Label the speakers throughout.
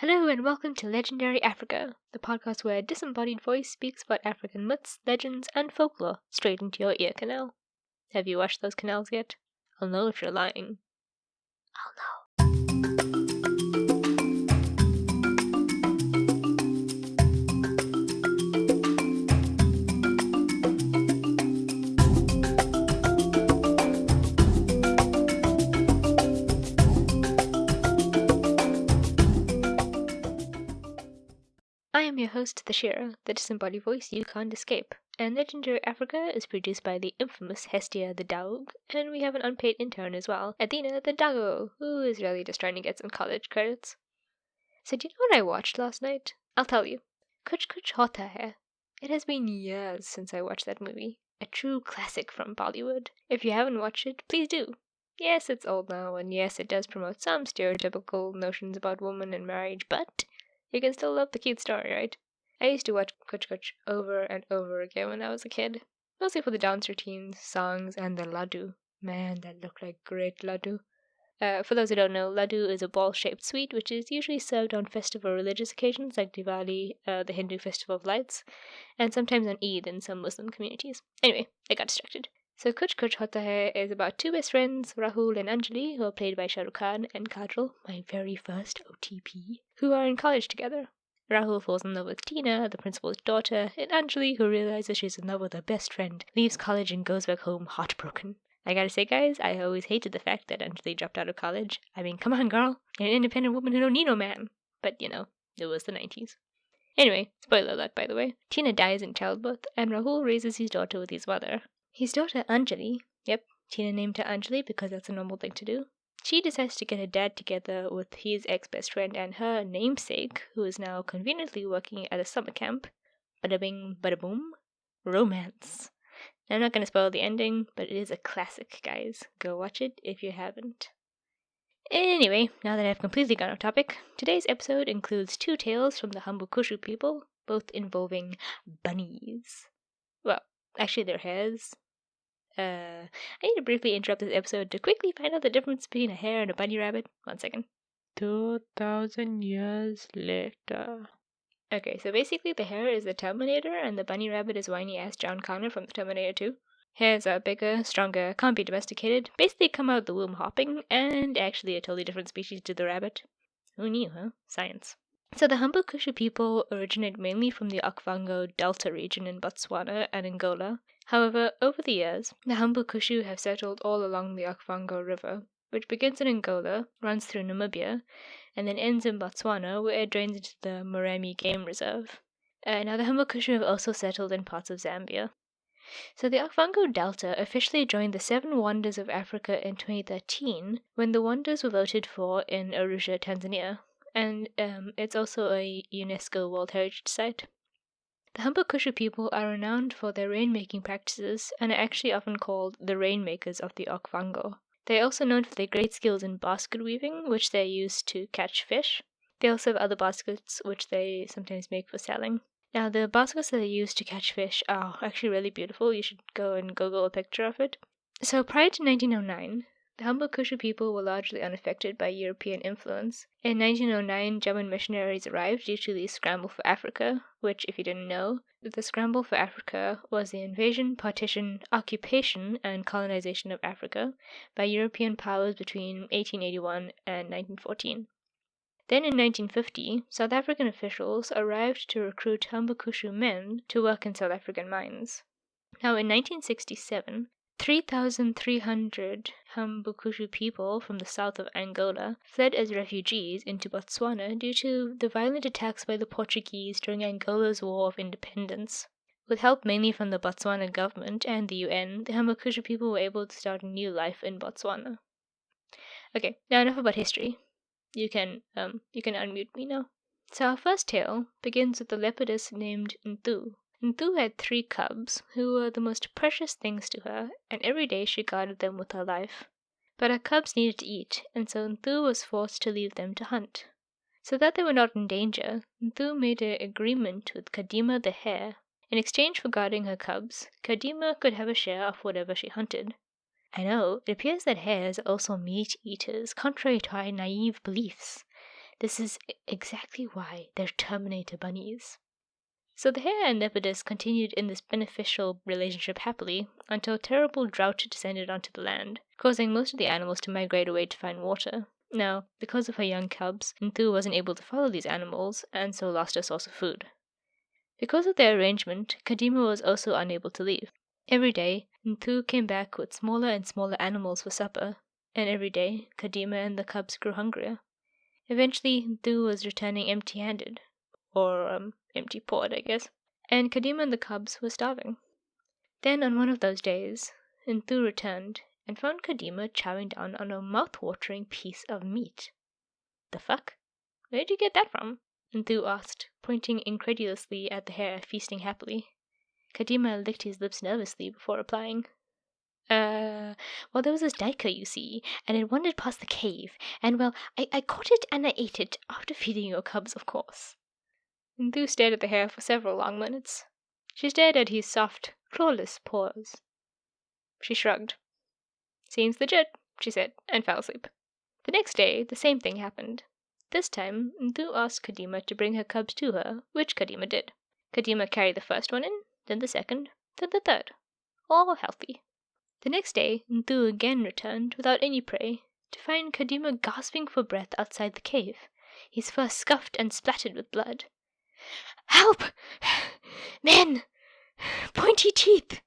Speaker 1: Hello and welcome to Legendary Africa, the podcast where a disembodied voice speaks about African myths, legends, and folklore straight into your ear canal. Have you watched those canals yet? I'll know if you're lying. I'll know. I am your host, the Shira, the disembodied voice you can't escape, and Legendary Africa is produced by the infamous Hestia the Dog, and we have an unpaid intern as well, Athena the Dago, who is really just trying to get some college credits. So do you know what I watched last night? I'll tell you. Kuch Kuch Hota Hai. It has been years since I watched that movie. A true classic from Bollywood. If you haven't watched it, please do. Yes, it's old now, and yes, it does promote some stereotypical notions about women and marriage, but you can still love the cute story, right? I used to watch Kuch Kuch over and over again when I was a kid. Mostly for the dance routines, songs, and the laddu. Man, that looked like great laddu. For those who don't know, laddu is a ball-shaped sweet which is usually served on festive or religious occasions like Diwali, the Hindu festival of lights, and sometimes on Eid in some Muslim communities. Anyway, I got distracted. So Kuch Kuch Hota Hai is about two best friends, Rahul and Anjali, who are played by Shah Rukh Khan and Kajol, my very first OTP, who are in college together. Rahul falls in love with Tina, the principal's daughter, and Anjali, who realizes she's in love with her best friend, leaves college and goes back home heartbroken. I gotta say, guys, I always hated the fact that Anjali dropped out of college. I mean, come on, girl. You're an independent woman who don't need no man. But, you know, it was the 90s. Anyway, spoiler alert, by the way. Tina dies in childbirth, and Rahul raises his daughter with his mother. His daughter, Anjali, yep, Tina named her Anjali because that's a normal thing to do. She decides to get her dad together with his ex-best friend and her namesake, who is now conveniently working at a summer camp. Bada bing, bada boom. Romance. I'm not going to spoil the ending, but it is a classic, guys. Go watch it if you haven't. Anyway, now that I've completely gone off topic, today's episode includes two tales from the Humbukushu people, both involving bunnies. Well, actually they're hares. I need to briefly interrupt this episode to quickly find out the difference between a hare and a bunny rabbit. 1 second. 2,000 years later. Okay, so basically the hare is the Terminator and the bunny rabbit is whiny-ass John Connor from the Terminator 2. Hares are bigger, stronger, can't be domesticated, basically come out the womb hopping, and actually a totally different species to the rabbit. Who knew, huh? Science. So the Humbukushu people originate mainly from the Okavango Delta region in Botswana and Angola. However, over the years, the Humbukushu have settled all along the Okavango River, which begins in Angola, runs through Namibia, and then ends in Botswana, where it drains into the Moremi Game Reserve. Now the Humbukushu have also settled in parts of Zambia. So the Okavango Delta officially joined the 7 Wonders of Africa in 2013, when the wonders were voted for in Arusha, Tanzania, and it's also a UNESCO World Heritage Site. The Humbukushu people are renowned for their rainmaking practices and are actually often called the rainmakers of the Okavango. They are also known for their great skills in basket weaving, which they use to catch fish. They also have other baskets, which they sometimes make for selling. Now, the baskets that they use to catch fish are actually really beautiful. You should go and Google a picture of it. So, prior to 1909, the Humbukushu people were largely unaffected by European influence. In 1909, German missionaries arrived due to the Scramble for Africa, which, if you didn't know, the Scramble for Africa was the invasion, partition, occupation, and colonization of Africa by European powers between 1881 and 1914. Then in 1950, South African officials arrived to recruit Humbukushu men to work in South African mines. Now in 1967, 3,300 Humbukushu people from the south of Angola fled as refugees into Botswana due to the violent attacks by the Portuguese during Angola's War of Independence. With help mainly from the Botswana government and the UN, the Humbukushu people were able to start a new life in Botswana. Okay, now enough about history. You can unmute me now. So our first tale begins with a leopardess named Ntu. Ntu had 3 cubs, who were the most precious things to her, and every day she guarded them with her life. But her cubs needed to eat, and so Ntu was forced to leave them to hunt. So that they were not in danger, Ntu made an agreement with Kadima the Hare. In exchange for guarding her cubs, Kadima could have a share of whatever she hunted. I know, it appears that hares are also meat eaters, contrary to our naive beliefs. This is exactly why they're Terminator bunnies. So the hare and leopardess continued in this beneficial relationship happily until a terrible drought descended onto the land, causing most of the animals to migrate away to find water. Now, because of her young cubs, Nthu wasn't able to follow these animals and so lost her source of food. Because of their arrangement, Kadima was also unable to leave. Every day, Nthu came back with smaller and smaller animals for supper, and every day, Kadima and the cubs grew hungrier. Eventually, Nthu was returning empty-handed, or empty-pawed, I guess, and Kadima and the cubs were starving. Then, on one of those days, Nthu returned and found Kadima chowing down on a mouth-watering piece of meat. The fuck? Where'd you get that from? Nthu asked, pointing incredulously at the hare feasting happily. Kadima licked his lips nervously before replying. Well, there was this duiker, you see, and it wandered past the cave, and, well, I caught it and I ate it, after feeding your cubs, of course. Nthu stared at the hare for several long minutes. She stared at his soft, clawless paws. She shrugged. Seems legit, she said, and fell asleep. The next day, the same thing happened. This time, Nthu asked Kadima to bring her cubs to her, which Kadima did. Kadima carried the first one in, then the second, then the third. All healthy. The next day, Nthu again returned without any prey, to find Kadima gasping for breath outside the cave, his fur scuffed and splattered with blood. "Help! Men! Pointy teeth!"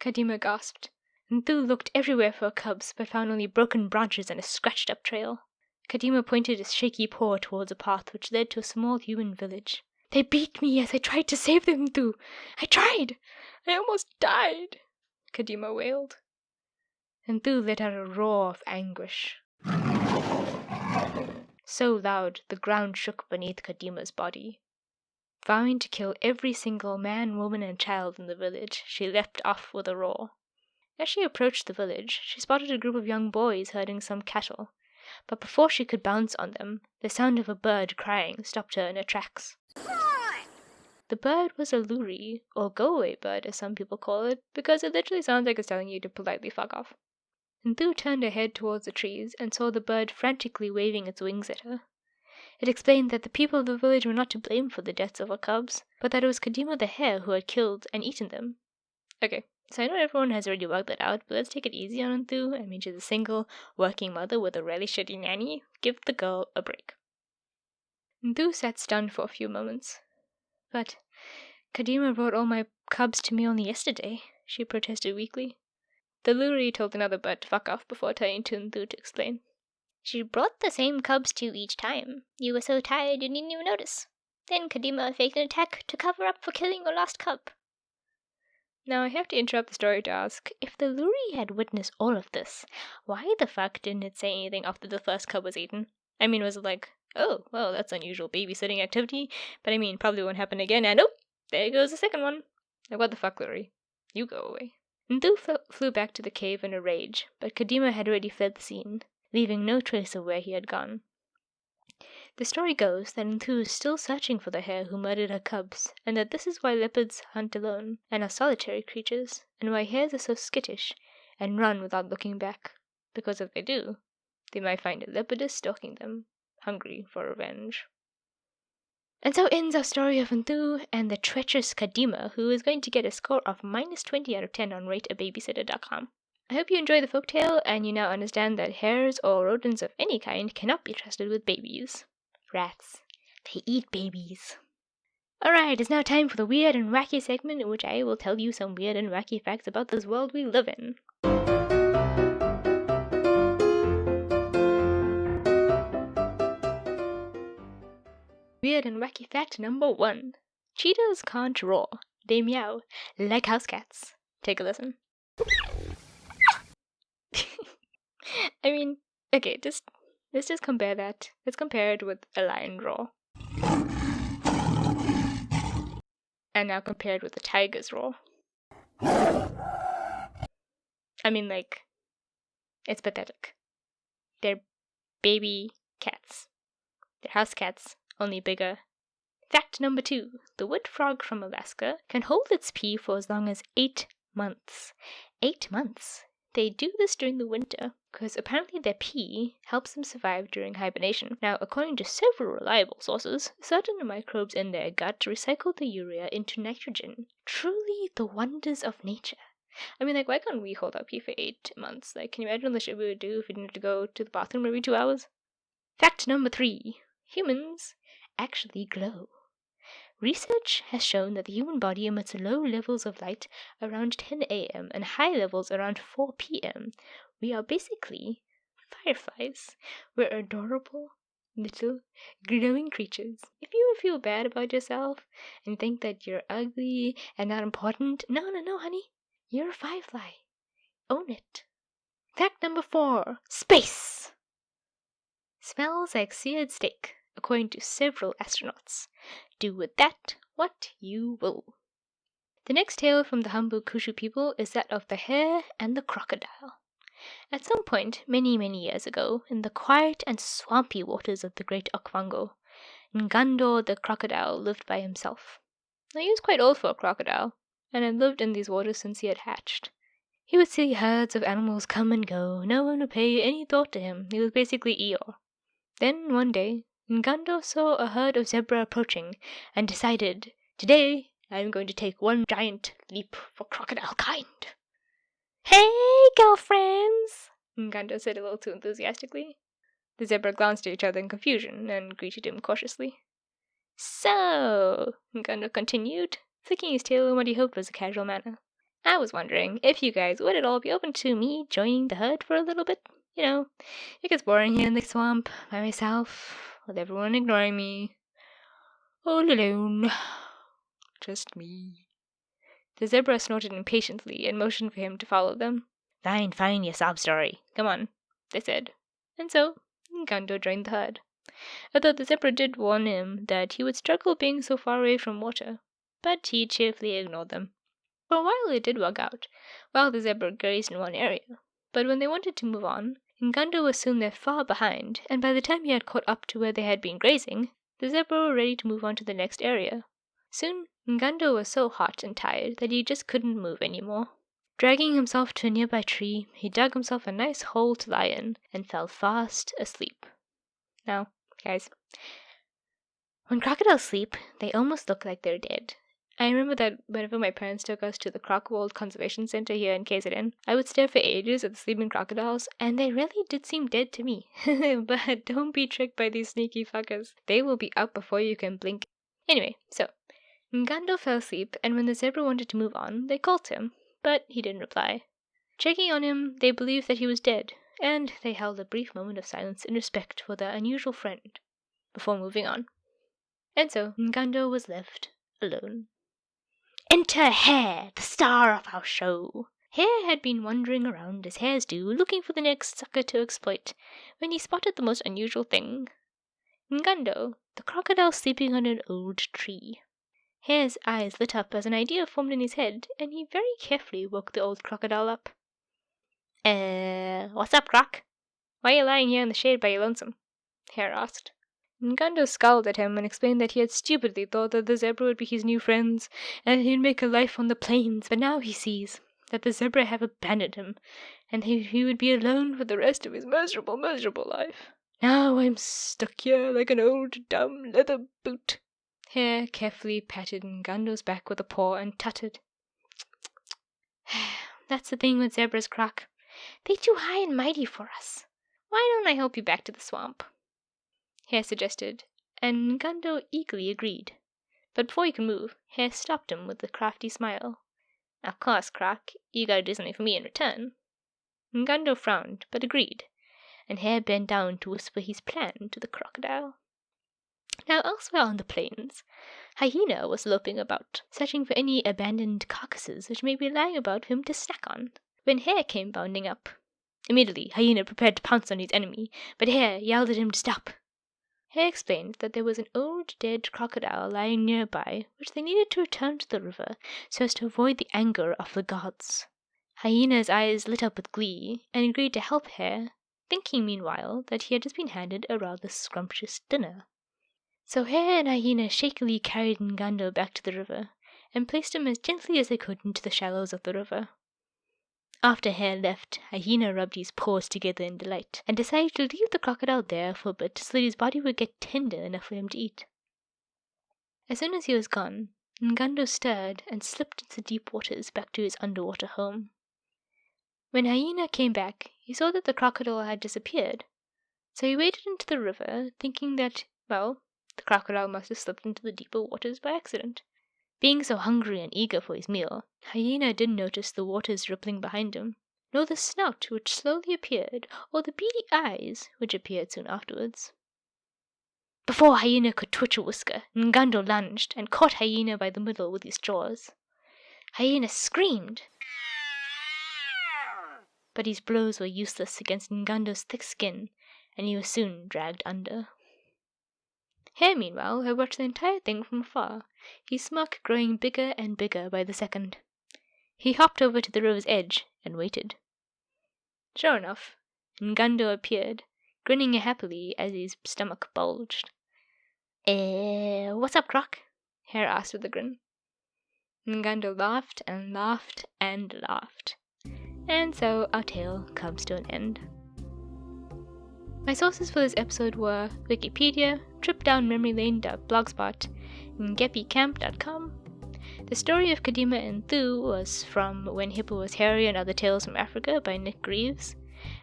Speaker 1: Kadima gasped. Nthu looked everywhere for her cubs, but found only broken branches and a scratched-up trail. Kadima pointed his shaky paw towards a path which led to a small human village. "They beat me as I tried to save them, Nthu! I tried! I almost died!" Kadima wailed. Nthu let out a roar of anguish. So loud, the ground shook beneath Kadima's body. Vowing to kill every single man, woman, and child in the village, she leapt off with a roar. As she approached the village, she spotted a group of young boys herding some cattle, but before she could bounce on them, the sound of a bird crying stopped her in her tracks. The bird was a luri, or go-away bird as some people call it, because it literally sounds like it's telling you to politely fuck off. Nthu turned her head towards the trees and saw the bird frantically waving its wings at her. It explained that the people of the village were not to blame for the deaths of her cubs, but that it was Kadima the hare who had killed and eaten them. Okay, so I know everyone has already worked that out, but let's take it easy on Nthu. I mean, she's a single, working mother with a really shitty nanny. Give the girl a break. Nthu sat stunned for a few moments. "But Kadima brought all my cubs to me only yesterday," she protested weakly. The luri told another bird to fuck off before turning to Nthu to explain. "She brought the same cubs to you each time. You were so tired you didn't even notice. Then Kadima faked an attack to cover up for killing your lost cub." Now I have to interrupt the story to ask, if the luri had witnessed all of this, why the fuck didn't it say anything after the first cub was eaten? I mean, was it like, oh, well, that's unusual babysitting activity, but I mean, probably won't happen again, and oh, there goes the second one. Like, what the fuck, luri? You go away. Nthu flew back to the cave in a rage, but Kadima had already fled the scene, leaving no trace of where he had gone. The story goes that Nthu is still searching for the hare who murdered her cubs, and that this is why leopards hunt alone and are solitary creatures, and why hares are so skittish and run without looking back, because if they do, they might find a leopardess stalking them, hungry for revenge. And so ends our story of Nthu and the treacherous Kadima, who is going to get a score of -20 out of 10 on rateababysitter.com. I hope you enjoy the folktale, and you now understand that hares or rodents of any kind cannot be trusted with babies. Rats. They eat babies. Alright, it's now time for the weird and wacky segment in which I will tell you some weird and wacky facts about this world we live in. Weird and wacky fact number 1. Cheetahs can't roar. They meow, like house cats. Take a listen. I mean, okay, let's just compare that. Let's compare it with a lion roar. And now compare it with a tiger's roar. I mean, like, it's pathetic. They're baby cats. They're house cats, only bigger. Fact number 2. The wood frog from Alaska can hold its pee for as long as 8 months. 8 months. They do this during the winter. because apparently their pee helps them survive during hibernation. Now, according to several reliable sources, certain microbes in their gut recycle the urea into nitrogen. Truly the wonders of nature. I mean, like, why can't we hold our pee for 8 months? Like, can you imagine the shit we would do if we didn't have to go to the bathroom every 2 hours? Fact number 3. Humans actually glow. Research has shown that the human body emits low levels of light around 10 a.m. and high levels around 4 p.m. We are basically fireflies. We're adorable, little, glowing creatures. If you feel bad about yourself and think that you're ugly and not important, no, honey. You're a firefly. Own it. Fact number 4. Space. Smells like seared steak, according to several astronauts. Do with that what you will. The next tale from the Humbukushu people is that of the hare and the crocodile. At some point, many years ago, in the quiet and swampy waters of the great Okavango, Ngando the crocodile lived by himself. Now, he was quite old for a crocodile, and had lived in these waters since he had hatched. He would see herds of animals come and go. No one would pay any thought to him. He was basically Eeyore. Then, one day, Ngando saw a herd of zebra approaching, and decided, today I am going to take one giant leap for crocodile kind. Hey, girlfriends! Ngando said a little too enthusiastically. The zebra glanced at each other in confusion, and greeted him cautiously. So, Ngando continued, flicking his tail in what he hoped was a casual manner. I was wondering if you guys would at all be open to me joining the herd for a little bit. You know, it gets boring here in the swamp by myself, with everyone ignoring me. All alone. Just me. The zebra snorted impatiently and motioned for him to follow them. Fine, you sob story. Come on, they said. And so, Ngando joined the herd. Although the zebra did warn him that he would struggle being so far away from water, but he cheerfully ignored them. For a while it did work out, while the zebra grazed in one area, but when they wanted to move on, Ngando assumed they're far behind, and by the time he had caught up to where they had been grazing, the zebra were ready to move on to the next area. Soon, Ngando was so hot and tired that he just couldn't move anymore. Dragging himself to a nearby tree, he dug himself a nice hole to lie in, and fell fast asleep. Now, guys, when crocodiles sleep, they almost look like they're dead. I remember that whenever my parents took us to the Crocodile Conservation Center here in KZN, I would stare for ages at the sleeping crocodiles, and they really did seem dead to me. But don't be tricked by these sneaky fuckers. They will be up before you can blink. Anyway, so, Ngando fell asleep, and when the zebra wanted to move on, they called him, but he didn't reply. Checking on him, they believed that he was dead, and they held a brief moment of silence in respect for their unusual friend, before moving on. And so, Ngando was left alone. Enter Hare, the star of our show. Hare had been wandering around as hares do, looking for the next sucker to exploit, when he spotted the most unusual thing. Ngando, the crocodile sleeping on an old tree. Hare's eyes lit up as an idea formed in his head, and he very carefully woke the old crocodile up. What's up, Croc? Why are you lying here in the shade by your lonesome? Hare asked. Ngando scowled at him and explained that he had stupidly thought that the zebra would be his new friends, and he'd make a life on the plains, but now he sees that the zebra have abandoned him, and he would be alone for the rest of his miserable life. Now I'm stuck here like an old dumb leather boot. Hare carefully patted Ngando's back with a paw and tutted. That's the thing with zebras, Croc. They're too high and mighty for us. Why don't I help you back to the swamp? Hare suggested, and Ngando eagerly agreed. But before he could move, Hare stopped him with a crafty smile. Of course, Croc, you gotta do something for me in return. Ngando frowned, but agreed, and Hare bent down to whisper his plan to the crocodile. Now, elsewhere on the plains, Hyena was loping about, searching for any abandoned carcasses which may be lying about for him to snack on, when Hare came bounding up. Immediately, Hyena prepared to pounce on his enemy, but Hare yelled at him to stop. Hare explained that there was an old dead crocodile lying nearby, which they needed to return to the river so as to avoid the anger of the gods. Hyena's eyes lit up with glee, and agreed to help Hare, thinking meanwhile that he had just been handed a rather scrumptious dinner. So Hare and Hyena shakily carried Ngando back to the river, and placed him as gently as they could into the shallows of the river. After Hare left, Hyena rubbed his paws together in delight, and decided to leave the crocodile there for a bit so that his body would get tender enough for him to eat. As soon as he was gone, Ngando stirred and slipped into deep waters back to his underwater home. When Hyena came back, he saw that the crocodile had disappeared, so he waded into the river, thinking that, well, the crocodile must have slipped into the deeper waters by accident. Being so hungry and eager for his meal, Hyena didn't notice the waters rippling behind him, nor the snout which slowly appeared, or the beady eyes which appeared soon afterwards. Before Hyena could twitch a whisker, Ngando lunged and caught Hyena by the middle with his jaws. Hyena screamed, but his blows were useless against Ngando's thick skin, and he was soon dragged under. Hare, meanwhile, had watched the entire thing from afar, his smirk growing bigger and bigger by the second. He hopped over to the river's edge and waited. Sure enough, Ngando appeared, grinning happily as his stomach bulged. What's up, Croc? Hare asked with a grin. Ngando laughed and laughed and laughed. And so our tale comes to an end. My sources for this episode were Wikipedia, tripdownmemorylane.blogspot, and geppycamp.com. The story of Kadima and Thu was from When Hippo Was Hairy and Other Tales from Africa by Nick Greaves,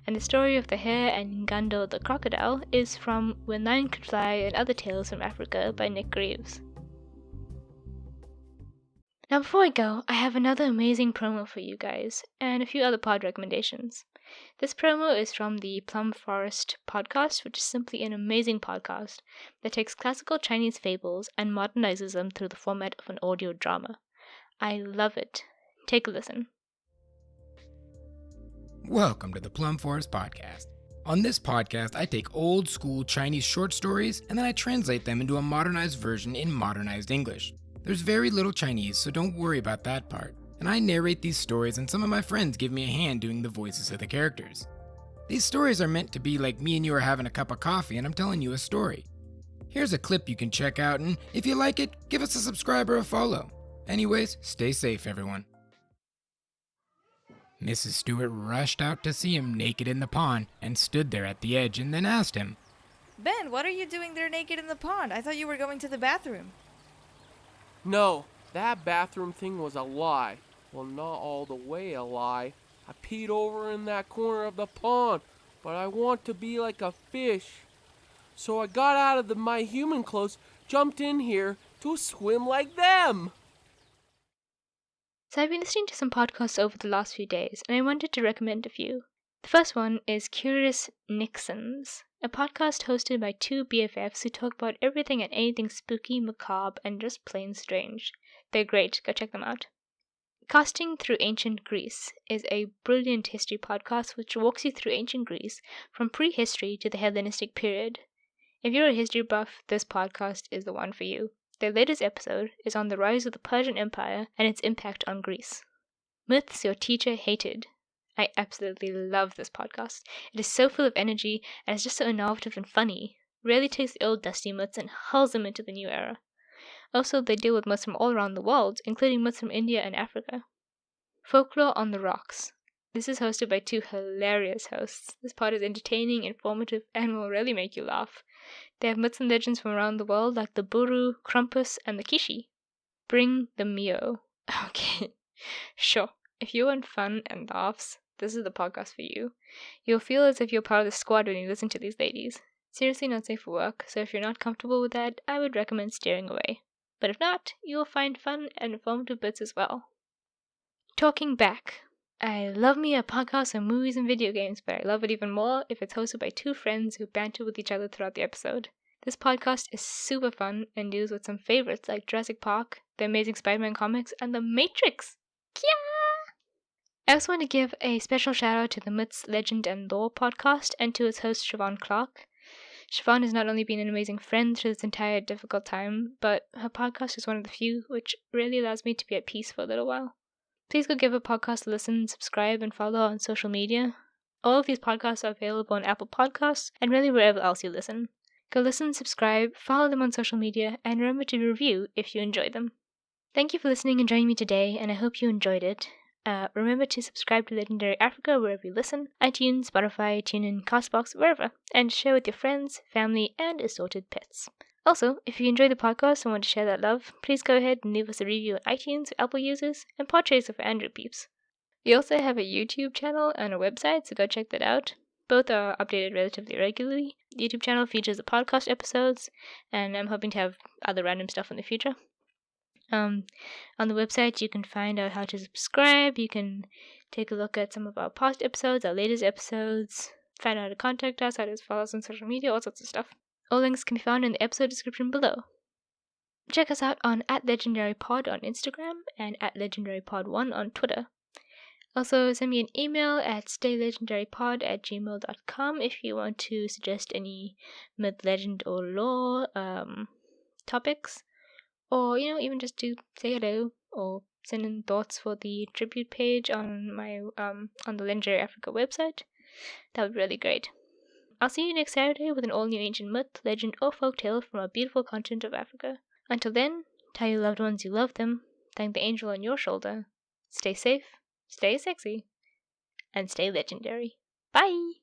Speaker 1: and the story of the Hare and Ngando the Crocodile is from When Lion Could Fly and Other Tales from Africa by Nick Greaves. Now before I go, I have another amazing promo for you guys, and a few other pod recommendations. This promo is from the Plum Forest podcast, which is simply an amazing podcast that takes classical Chinese fables and modernizes them through the format of an audio drama. I love it. Take a listen.
Speaker 2: Welcome to the Plum Forest podcast. On this podcast, I take old school Chinese short stories and then I translate them into a modernized version in modernized English. There's very little Chinese, so don't worry about that part. And I narrate these stories and some of my friends give me a hand doing the voices of the characters. These stories are meant to be like me and you are having a cup of coffee and I'm telling you a story. Here's a clip you can check out, and if you like it, give us a subscribe or a follow. Anyways, stay safe, everyone. Mrs. Stewart rushed out to see him naked in the pond and stood there at the edge and then asked him,
Speaker 3: Ben, what are you doing there naked in the pond? I thought you were going to the bathroom.
Speaker 4: No, that bathroom thing was a lie. Well, not all the way a lie. I peed over in that corner of the pond, but I want to be like a fish. So I got out of my human clothes, jumped in here to swim like them.
Speaker 1: So I've been listening to some podcasts over the last few days, and I wanted to recommend a few. The first one is Curious Nixons, a podcast hosted by two BFFs who talk about everything and anything spooky, macabre, and just plain strange. They're great, go check them out. Casting Through Ancient Greece is a brilliant history podcast which walks you through ancient Greece from prehistory to the Hellenistic period. If you're a history buff, this podcast is the one for you. Their latest episode is on the rise of the Persian Empire and its impact on Greece. Myths Your Teacher Hated. I absolutely love this podcast. It is so full of energy and it's just so innovative and funny. Really takes the old dusty myths and hurls them into the new era. Also, they deal with myths from all around the world, including myths from India and Africa. Folklore on the Rocks. This is hosted by two hilarious hosts. This pod is entertaining, informative, and will really make you laugh. They have myths and legends from around the world like the Buru, Krampus, and the Kishi. Bring the Mio. Okay, sure. If you want fun and laughs, this is the podcast for you. You'll feel as if you're part of the squad when you listen to these ladies. Seriously not safe for work, so if you're not comfortable with that, I would recommend steering away. But if not, you'll find fun and informative bits as well. Talking Back. I love me a podcast on movies and video games, but I love it even more if it's hosted by two friends who banter with each other throughout the episode. This podcast is super fun and deals with some favorites like Jurassic Park, The Amazing Spider-Man comics, and The Matrix. Kya! I also want to give a special shout out to the Myths, Legend, and Lore podcast and to its host Siobhan Clark. Siobhan has not only been an amazing friend through this entire difficult time, but her podcast is one of the few which really allows me to be at peace for a little while. Please go give her podcast a listen, subscribe, and follow her on social media. All of these podcasts are available on Apple Podcasts and really wherever else you listen. Go listen, subscribe, follow them on social media, and remember to review if you enjoy them. Thank you for listening and joining me today, and I hope you enjoyed it. Remember to subscribe to Legendary Africa wherever you listen, iTunes, Spotify, TuneIn, CastBox, wherever, and share with your friends, family, and assorted pets. Also, if you enjoy the podcast and want to share that love, please go ahead and leave us a review on iTunes for Apple users and Podchaser for Android peeps. We also have a YouTube channel and a website, so go check that out. Both are updated relatively regularly. The YouTube channel features the podcast episodes, and I'm hoping to have other random stuff in the future. On the website, you can find out how to subscribe, you can take a look at some of our past episodes, our latest episodes, find out how to contact us, how to follow us on social media, all sorts of stuff. All links can be found in the episode description below. Check us out on @LegendaryPod on Instagram and @LegendaryPod1 on Twitter. Also, send me an email at staylegendarypod@gmail.com if you want to suggest any myth, legend, or lore topics. Or, even just to say hello or send in thoughts for the tribute page on my on the Legendary Africa website. That would be really great. I'll see you next Saturday with an all-new ancient myth, legend, or folktale from our beautiful continent of Africa. Until then, tell your loved ones you love them, thank the angel on your shoulder, stay safe, stay sexy, and stay legendary. Bye!